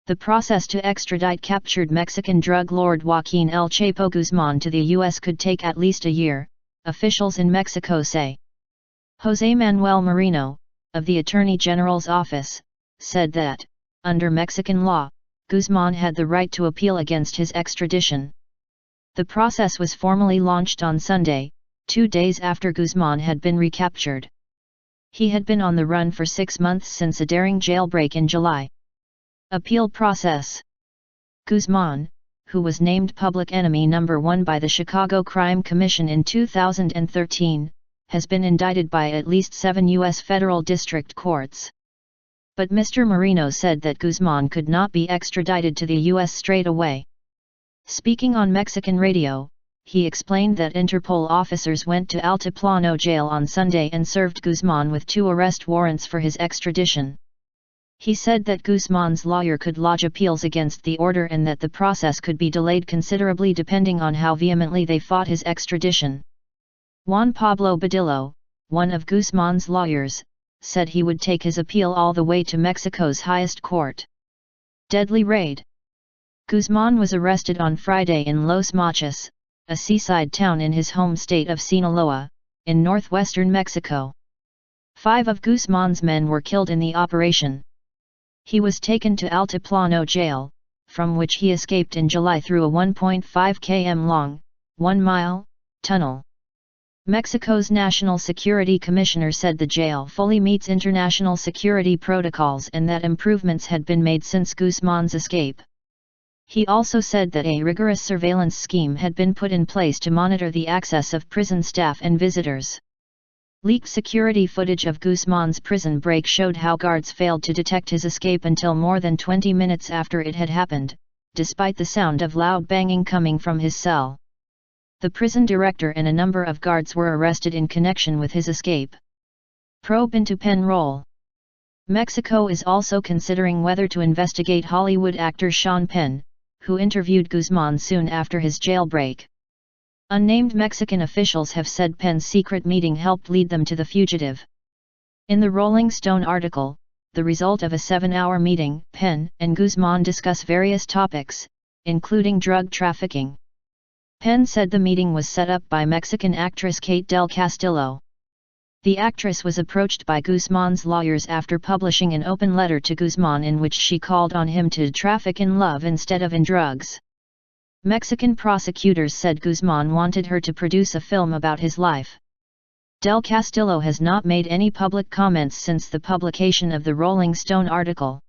The process to extradite captured Mexican drug lord Joaquin El Chapo Guzman to the U.S. could take at least a year, officials in Mexico say. José Manuel Merino, of the Attorney General's office, said that, under Mexican law, Guzman had the right to appeal against his extradition. The process was formally launched on Sunday, 2 days after Guzman had been recaptured. He had been on the run for 6 months since a daring jailbreak in July. Appeal process. Guzman, who was named public enemy number 1 by the Chicago Crime Commission in 2013, has been indicted by at least 7 U.S. federal district courts. But Mr. Merino said that Guzman could not be extradited to the U.S. straight away. Speaking on Mexican radio, he explained that Interpol officers went to Altiplano jail on Sunday and served Guzman with 2 arrest warrants for his extradition. He said that Guzman's lawyer could lodge appeals against the order and that the process could be delayed considerably depending on how vehemently they fought his extradition. Juan Pablo Badillo, one of Guzman's lawyers, said he would take his appeal all the way to Mexico's highest court. Deadly raid. Guzman was arrested on Friday in Los Mochis, a seaside town in his home state of Sinaloa, in northwestern Mexico. 5 of Guzman's men were killed in the operation. He was taken to Altiplano jail, from which he escaped in July through a 1.5 km long, 1-mile, tunnel. Mexico's National Security Commissioner said the jail fully meets international security protocols and that improvements had been made since Guzman's escape. He also said that a rigorous surveillance scheme had been put in place to monitor the access of prison staff and visitors. Leaked security footage of Guzman's prison break showed how guards failed to detect his escape until more than 20 minutes after it had happened, despite the sound of loud banging coming from his cell. The prison director and a number of guards were arrested in connection with his escape. Probe into Penn role. Mexico is also considering whether to investigate Hollywood actor Sean Penn, who interviewed Guzman soon after his jailbreak. Unnamed Mexican officials have said Penn's secret meeting helped lead them to the fugitive. In the Rolling Stone article, the result of a 7-hour meeting, Penn and Guzman discuss various topics, including drug trafficking. Penn said the meeting was set up by Mexican actress Kate del Castillo. The actress was approached by Guzman's lawyers after publishing an open letter to Guzman in which she called on him to traffic in love instead of in drugs. Mexican prosecutors said Guzman wanted her to produce a film about his life. Del Castillo has not made any public comments since the publication of the Rolling Stone article.